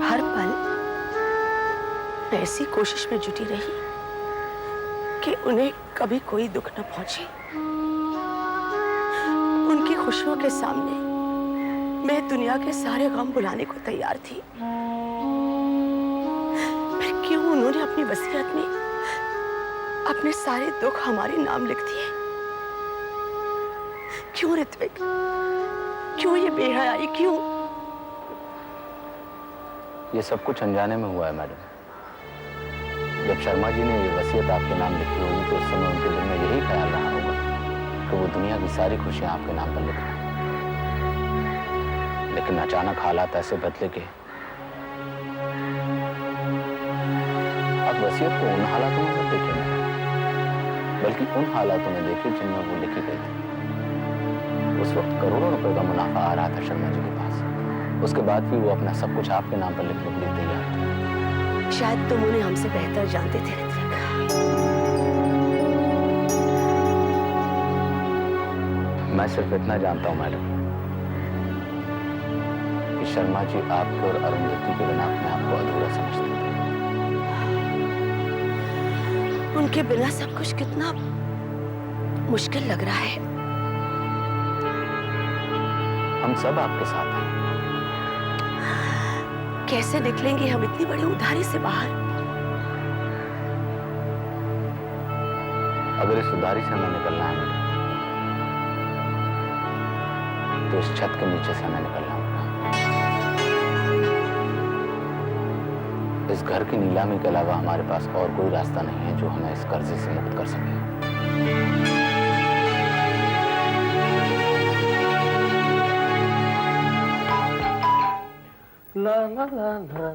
हर पल मैं ऐसी कोशिश में जुटी रही कि उन्हें कभी कोई दुख न पहुंचे। उनकी खुशियों के सामने मैं दुनिया के सारे गम बुलाने को तैयार थी। फिर क्यों उन्होंने अपनी वसीयत में अपने सारे दुख हमारे नाम लिख दिए? क्यों ऋत्विक? क्यों ये बेहयाई? क्यों? ये सब कुछ अनजाने में हुआ है मैडम। जब शर्मा जी ने ये वसीयत आपके नाम लिखी होगी तो उस समय उनके दिल में यही ख्याल रहा होगा कि वो दुनिया की सारी खुशियां आपके नाम पर लिख रहे हैं। लेकिन अचानक हालात ऐसे बदले कि आप वसीयत को उन हालातों में मत देखिए मैडम, बल्कि उन हालातों में देखिए जिनमें वो लिखी गई थी। उस वक्त करोड़ों रुपए का मुनाफा आ रहा था शर्मा जी के पास। उसके बाद भी वो अपना सब कुछ आपके नाम पर लिखने के लिए तैयार थे। शायद तुम उन्हें हमसे बेहतर जानते थे ऋत्विक। मैं सिर्फ इतना जानता हूं मैडम कि शर्मा जी आपके और अरुंधति के बिना अपने आप को अधूरा समझते थे। उनके बिना सब कुछ कितना मुश्किल लग रहा है। हम सब आपके साथ हैं। कैसे निकलेंगे हम इतनी बड़ी उधारी से बाहर? अगर इस उधारी से हमें निकलना है मैडम, तो इस छत के नीचे से हमें निकलना होगा। इस घर की नीलामी के अलावा हमारे पास और कोई रास्ता नहीं है जो हमें इस कर्जे से मुक्त कर सके। ला ला ला ला।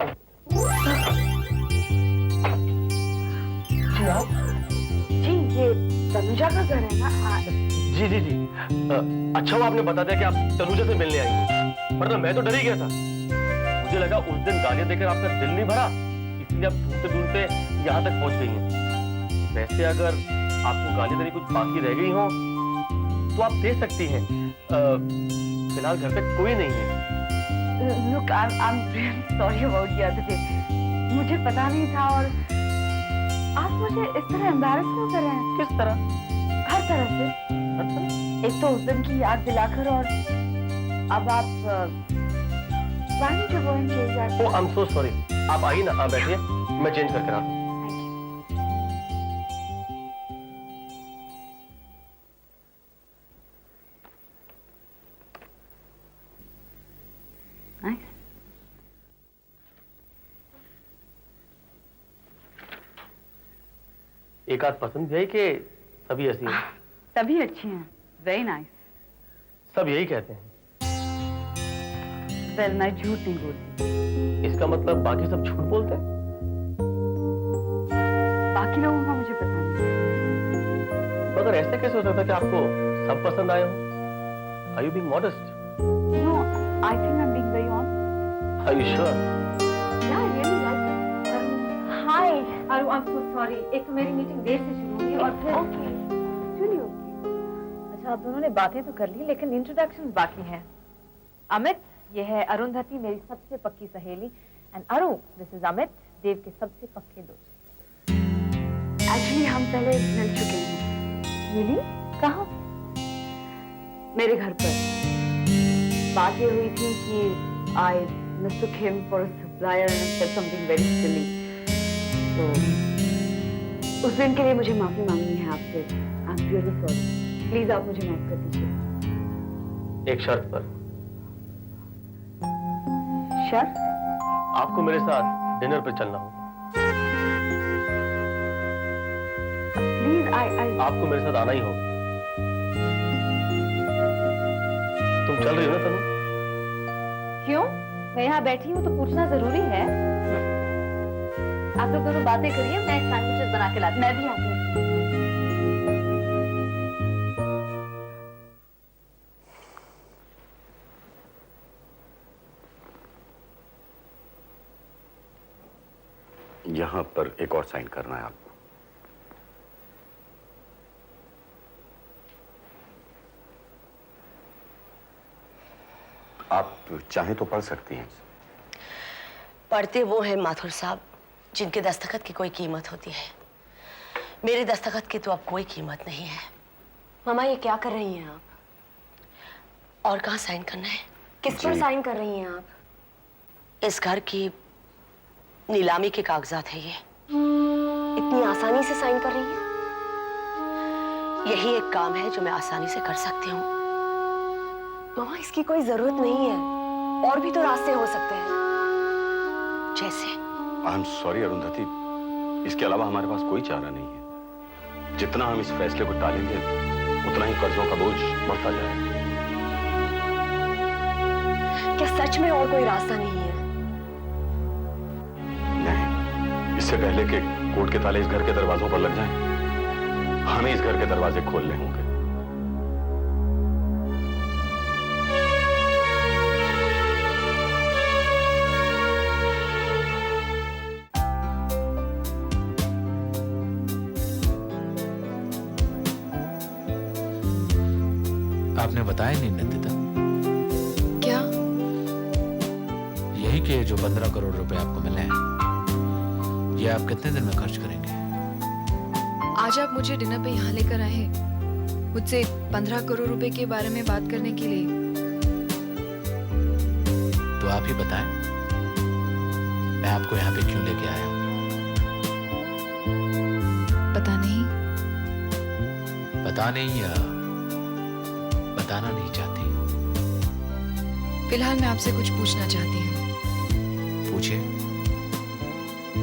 जी, ये तनुजा का घर है ना? जी जी जी। अच्छा हुआ आपने बता दिया कि आप तनुजा से मिलने आई हैं, वरना मैं तो डर ही गया था। मुझे लगा उस दिन गालियां देकर आपका दिल नहीं भरा, इसलिए आप ढूंढते ढूंढते यहाँ तक पहुंच गई हैं। वैसे अगर आपको गालियां देनी कुछ बाकी रह गई हो तो आप दे सकती हैं। फिलहाल घर पे कोई नहीं है। Look, I'm really sorry about the other day. मुझे पता नहीं था और आप मुझे इस तरह एम्बैरस क्यों कर रहे हैं? किस तरह? हर तरह से। एक तो उस दिन की याद दिलाकर और अब आप why don't you go and change that? Oh, I'm so sorry. आप आइए ना, आप बैठिए, मैं चेंज करके आता हूँ। Thank you. Nice. एक आध पसंद भी है कि सभी ऐसी हैं? सभी अच्छी हैं. Very nice. सब यही कहते हैं। Well, मैं झूठ नहीं बोलती. इसका मतलब बाकी सब झूठ बोलते हैं? बाकी लोगों का मुझे पता नहीं. मगर ऐसे कैसे हो सकता है कि आपको सब पसंद आए हो? Are you being modest? No, I think I'm being very honest. Are you sure? Yeah, I really like it. हाय अरु, I'm so sorry. एक तो मेरी मीटिंग देर से शुरू हुई और फिर Okay. Really okay. अच्छा, आप दोनों ने बातें तो कर ली लेकिन इंट्रोडक्शन बाकी है। अमित, ये है अरुंधति, मेरी सबसे पक्की सहेली, एंड अरु, दिस इज अमित, देव के सबसे पक्के दोस्त। Actually, हम पहले मिल चुके हैं. मिली? कहाँ? मेरे घर पर. बात ये हुई थी कि I mistook him for a supplier and said something very silly. तो उस दिन के लिए मुझे माफी मांगनी है आपसे. I'm really sorry. प्लीज आप मुझे माफ कर दीजिए. एक शर्त पर। शर्त? आपको मेरे साथ डिनर पर चलना होगा। प्लीज आपको मेरे साथ आना ही होगा। तुम चल रही हो ना तनु? क्यों? मैं यहाँ बैठी हूँ तो पूछना जरूरी है। आप लोग दोनों बातें करिए, मैं सैंडविचेस बना के लाती हूँ। मैं भी आती हूँ. यहां पर एक और साइन करना है आपको। आप चाहें तो पढ़ सकती हैं। पढ़ते वो हैं माथुर साहब जिनके दस्तखत की कोई कीमत होती है। मेरे दस्तखत की तो अब कोई कीमत नहीं है। मामा ये क्या कर रही हैं आप? और कहाँ साइन करना है? किस पर साइन कर रही हैं आप? इस घर की नीलामी के कागजात है ये। इतनी आसानी से साइन कर रही हैं? यही एक काम है जो मैं आसानी से कर सकती हूँ। मामा इसकी कोई जरूरत नहीं है, और भी तो रास्ते हो सकते हैं। जैसे? आई एम सॉरी अरुंधति, इसके अलावा हमारे पास कोई चारा नहीं है। जितना हम इस फैसले को टालेंगे उतना ही कर्जों का बोझ बढ़ता जाएगा। क्या सच में और कोई रास्ता नहीं है? नहीं, इससे पहले कि कोर्ट के ताले इस घर के दरवाजों पर लग जाएं, हमें इस घर के दरवाजे खोलने होंगे। आपने बताया नहीं नंदिता? क्या? यही कि जो 15 करोड़ रुपए आपको मिले हैं, ये आप कितने दिन में खर्च करेंगे? आज आप मुझे डिनर पे यहाँ लेकर आए हैं मुझसे 15 करोड़ रुपए के बारे में बात करने के लिए। तो आप ही बताएं, मैं आपको यहाँ पे क्यों लेके आया हूँ? पता नहीं। पता नहीं या बताना नहीं चाहती? फिलहाल मैं आपसे कुछ पूछना चाहती हूँ। पूछिए।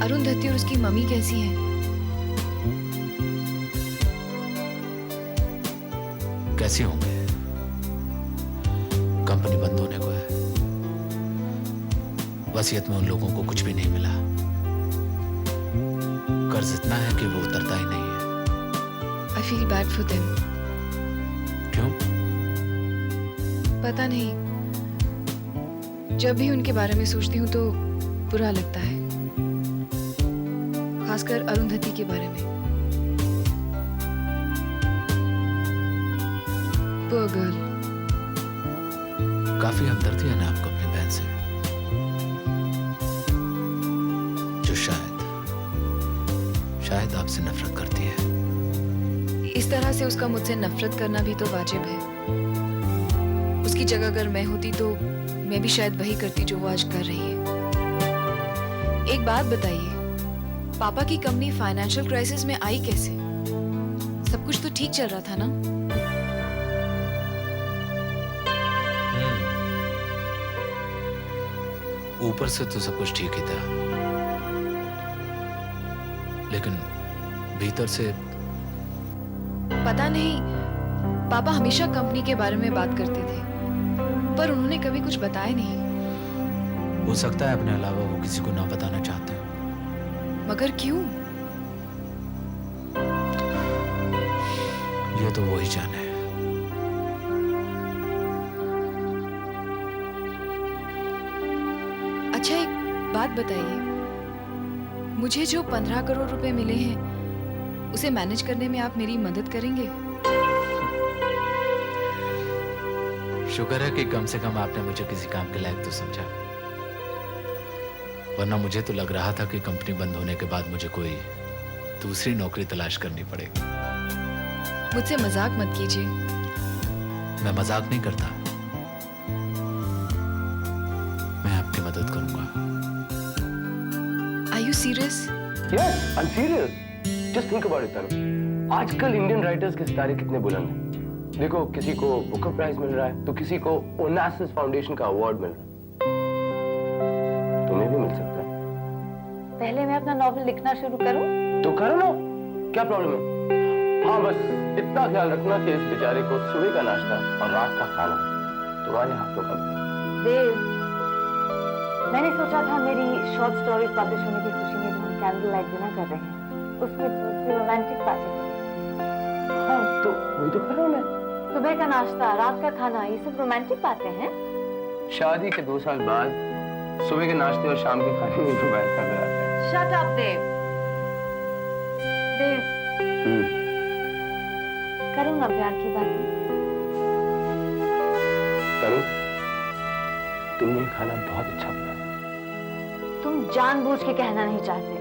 अरुंधति और उसकी मम्मी कैसी हैं? कैसे होंगे? कंपनी बंद होने को है। वसीयत में उन लोगों को कुछ भी नहीं मिला। कर्ज इतना है कि वो उतरता ही नहीं है। I feel bad for them. क्यों? पता नहीं, जब भी उनके बारे में सोचती हूँ तो बुरा लगता है, खासकर अरुंधति के बारे में। Poor girl. काफी हमदर्दी है ना आपको अपनी बहन से, जो शायद आपसे नफरत करती है। इस तरह से उसका मुझसे नफरत करना भी तो वाजिब है। उसकी जगह अगर मैं होती तो मैं भी शायद वही करती जो वो आज कर रही है। एक बात बताइए, पापा की कंपनी फाइनेंशियल क्राइसिस में आई कैसे? सब कुछ तो ठीक चल रहा था ना? ऊपर से तो सब कुछ ठीक ही था, लेकिन भीतर से पता नहीं, पापा हमेशा कंपनी के बारे में बात करते थे, पर उन्होंने कभी कुछ बताया नहीं। हो सकता है अपने अलावा वो किसी को ना बताना चाहते हो। मगर क्यों? ये तो वो ही जाने। अच्छा एक बात बताइए, मुझे जो 15 करोड़ रुपए मिले हैं उसे मैनेज करने में आप मेरी मदद करेंगे? शुक्र है कि कम से कम आपने मुझे किसी काम के लायक तो समझा, वरना मुझे तो लग रहा था कि कंपनी बंद होने के बाद मुझे कोई दूसरी नौकरी तलाश करनी पड़ेगी। मुझसे मजाक मत कीजिए। मैं मजाक नहीं करता, मैं आपकी मदद करूंगा। Are you serious? Yes, I'm serious. Just think about it, तनु। आजकल इंडियन राइटर्स के सितारे कितने बुलंद हैं। देखो, किसी को बुकर प्राइज मिल रहा है तो किसी को ओनासिस फाउंडेशन का अवार्ड मिल रहा है। तुम्हें भी मिल सकता है। पहले मैं अपना नॉवल लिखना शुरू करूं? तो करो ना, क्या प्रॉब्लम है? हाँ, बस इतना ख्याल रखना कि इस बेचारे को सुबह का नाश्ता और रात का खाना तुम्हारे हाथों का। देव, मैंने सोचा था मेरी शॉर्ट स्टोरीज पब्लिश होने की खुशी में जो हम कैंडल लाइट डिनर कर रहे हैं उसमें रोमांटिक बातें। हाँ, तो वही तो कर रहा हूँ मैं। सुबह का नाश्ता, रात का खाना, ये सब रोमांटिक बातें हैं। शादी के 2 साल बाद सुबह के नाश्ते और शाम के खाने में रोमांस नजर आता है। शट अप देव। देव, करूंगा प्यार की बातें। करूं? तुमने खाना बहुत अच्छा बनाया। तुम जानबूझ के कहना नहीं चाहते।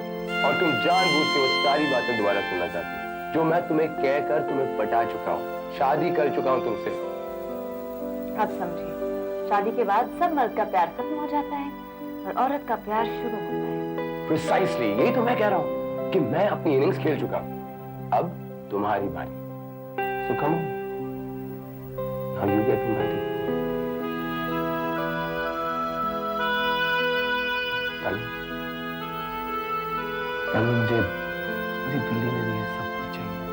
और तुम जानबूझ के वो सारी बातें दोबारा सुनना चाहती हो जो मैं तुम्हें कहकर तुम्हें पटा चुका हूँ, शादी कर चुका हूँ तुमसे। अब समझिए, शादी के बाद सब मर्द का प्यार खत्म हो जाता है और औरत का प्यार शुरू होता है। प्रिसाइसली यही तो मैं कह रहा हूँ कि मैं अपनी इनिंग्स खेल चुका हूँ, अब तुम्हारी बारी। So come on, now you get romantic. कल मुझे दिल्ली में ये सब कुछ चाहिए।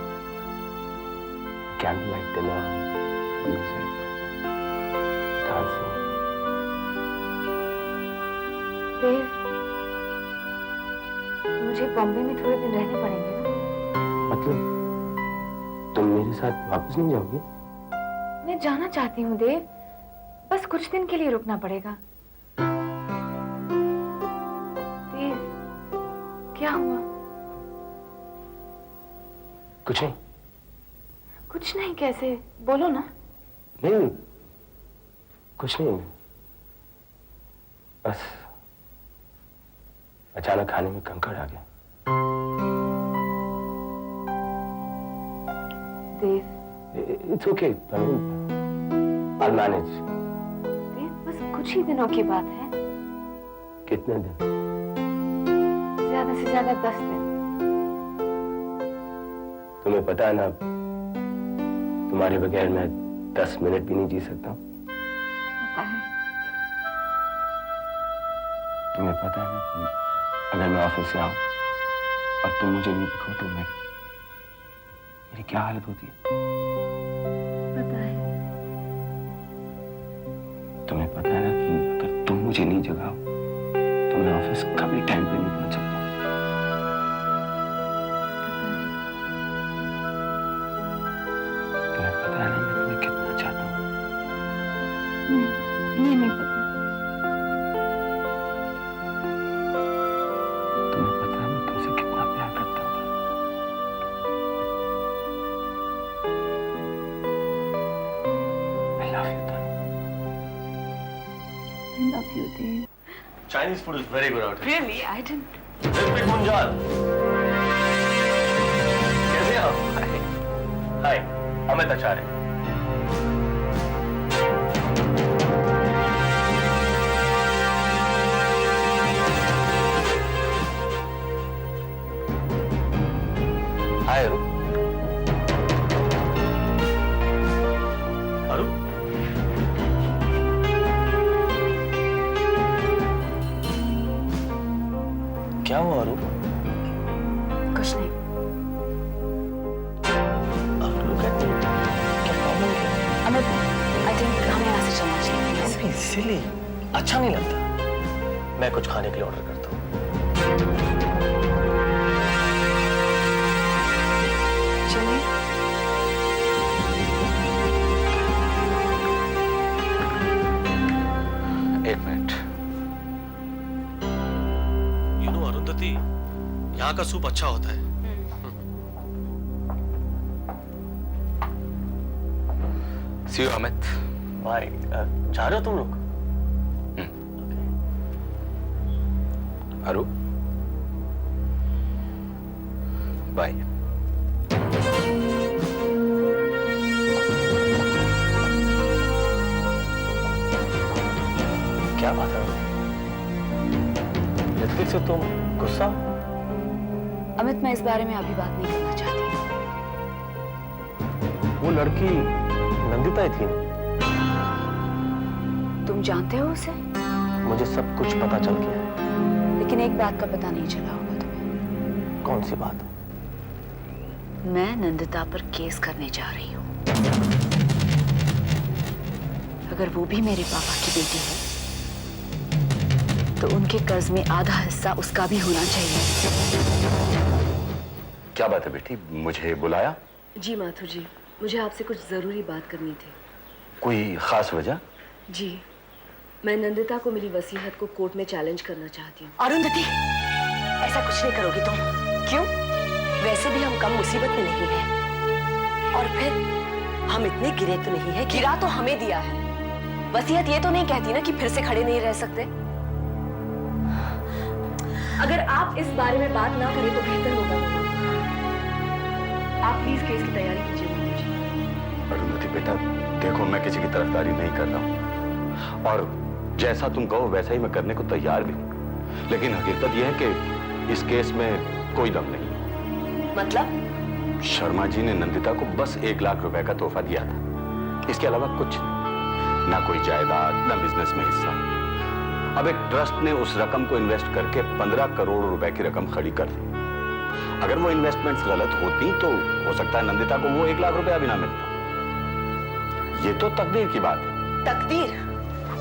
Candle light dinner, music, dancing. Dev, मुझे बॉम्बे में थोड़े दिन रहने पड़ेंगे ना? मतलब तुम मेरे साथ वापस नहीं जाओगे? मैं जाना चाहती हूँ देव, बस कुछ दिन के लिए रुकना पड़ेगा। देव, क्या हुआ? कुछ नहीं। कुछ नहीं कैसे? बोलो ना। नहीं, कुछ नहीं, बस अचानक खाने में कंकड़ आ गया। देव, इट्स ओके, I'll manage. देव, बस कुछ ही दिनों की बात है। कितने दिन? ज्यादा से ज्यादा 10 दिन। तुम्हें पता है ना, तुम्हारे बगैर मैं 10 मिनट भी नहीं जी सकता। पता है। तुम्हें पता है ना कि अगर मैं ऑफिस से आऊं और तुम मुझे नहीं दिखो तो मेरी क्या हालत होती है? पता है। तुम्हें पता है ना कि अगर तुम मुझे नहीं जगाओ तो मैं ऑफिस कभी टाइम पे नहीं पहुंच सकता। तुम्हें पता है ना मैं तुम्हें कितना चाहता हूँ? ये नहीं पता। तुम्हें पता है मैं तुमसे कितना प्यार करता हूँ? I love you, Tanu. I love you, Dev. Chinese food is very good out here. Really? I didn't. Ritwik Munjal. कैसे हैं आप? हाय, अमित आचार्य। हाय अरू। अरू? क्या हुआ अरू? कुछ नहीं। क्या प्रॉब्लम क्या है? अमित, आई थिंक हमें यहाँ से चलना चाहिए। सिली, अच्छा नहीं लगता। मैं कुछ खाने के लिए ऑर्डर करता हूँ। चलिए। एक मिनट। यू नो अरुंधति, यहाँ का सूप अच्छा होता है। See you, Amit. भाई, जा रहे हो तुम लोग? अरू, बाय। क्या बात है? ऋत्विक से तुम गुस्सा? अमित, मैं इस बारे में अभी बात नहीं करना चाहती। वो लड़की नंदिता ही थी ना? तुम जानते हो उसे? मुझे सब कुछ पता चल गया है। लेकिन एक बात का पता नहीं चला होगा तुम्हें। कौन सी बात? मैं नंदिता पर केस करने जा रही हूँ। अगर वो भी मेरे पापा की बेटी है तो उनके कर्ज में आधा हिस्सा उसका भी होना चाहिए। क्या बात है बेटी, मुझे बुलाया? जी माथुर जी, मुझे आपसे कुछ जरूरी बात करनी थी। कोई खास वजह? जी, मैं नंदिता को मिली वसीयत को कोर्ट में चैलेंज करना चाहती हूँ। अरुंधति, ऐसा कुछ नहीं करोगी तुम। क्यों? वैसे भी हम कम मुसीबत में नहीं हैं। और फिर हम इतने गिरे तो नहीं है। गिरा तो हमें दिया है। वसीयत ये तो नहीं कहती ना कि फिर से खड़े नहीं रह सकते। अगर आप इस बारे में बात ना करें तो बेहतर होगा। आप प्लीज केस की तैयारी कीजिए मामू जी। अरुंधति बेटा, देखो मैं किसी की तरफदारी नहीं कर रहा हूं और जैसा तुम कहो वैसा ही मैं करने को तैयार भी हूं, लेकिन हकीकत यह है कि इस केस में कोई दम नहीं है। मतलब? शर्मा जी ने नंदिता को बस 1 लाख रुपए का तोहफा दिया था, इसके अलावा कुछ नहीं। ना कोई जायदाद, ना बिजनेस में हिस्सा। अब एक ट्रस्ट ने उस रकम को इन्वेस्ट करके 15 करोड़ रुपए की रकम खड़ी कर दी। अगर वो इन्वेस्टमेंट्स गलत होती तो हो सकता है नंदिता को वो 1 लाख रुपया भी ना मिलता। ये तो तकदीर की बात है। तकदीर?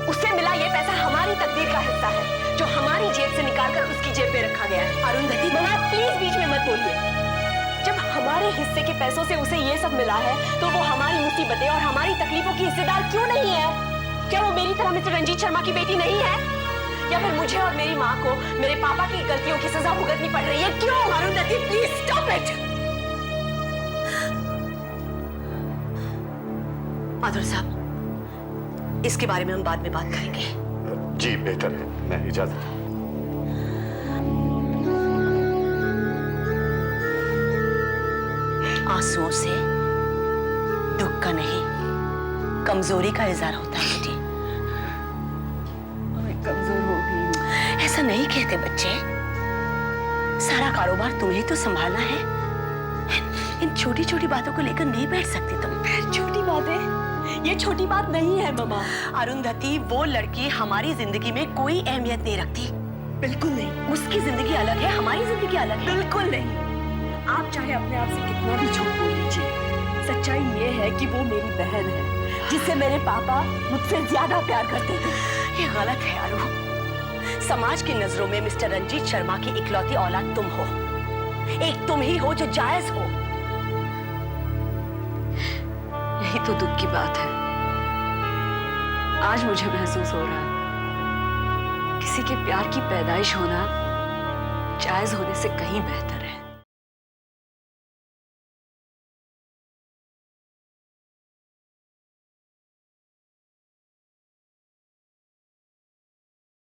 उसे मिला ये पैसा हमारी तकदीर का हिस्सा है, जो हमारी जेब से निकालकर उसकी जेब में रखा गया है। अरुंधति, मम्मा प्लीज बीच में मत बोलिए। जब हमारे हिस्से के पैसों से उसे ये सब मिला है, तो वो हमारी मुसीबतें और हमारी तकलीफों की हिस्सेदार क्यों नहीं है? क्या वो मेरी तरह मिस्टर रंजीत शर्मा की बेटी नहीं है? या फिर मुझे और मेरी माँ को मेरे पापा की गलतियों की सजा भुगतनी पड़ रही है? क्यों? Arundhati please stop it. Madhur साहब, इसके बारे में हम बाद में बात करेंगे। जी बेहतर है, मैं इजाजत। आंसुओं से दुख का नहीं, कमजोरी का इजहार होता है बेटी। मैं कमजोर हो गई हूँ। ऐसा नहीं कहते बच्चे, सारा कारोबार तुम्हें तो संभालना है। इन छोटी छोटी बातों को लेकर नहीं बैठ सकती तुम। छोटी बातें? ये छोटी बात नहीं है मम्मा। अरुंधति, वो लड़की हमारी जिंदगी में कोई अहमियत नहीं रखती। बिल्कुल नहीं। उसकी जिंदगी अलग है, हमारी जिंदगी अलग है। बिल्कुल नहीं। आप चाहे अपने आप से कितना भी झूठ बोल लीजिए, सच्चाई ये है कि वो मेरी बहन है, जिससे मेरे पापा मुझसे ज्यादा प्यार करते थे। ये गलत है अरु। समाज की नजरों में मिस्टर रंजीत शर्मा की इकलौती औलाद तुम हो। एक तुम ही हो जो जायज हो। यही तो दुख की बात है। आज मुझे महसूस हो रहा है, किसी के प्यार की पैदाइश होना जायज होने से कहीं बेहतर है।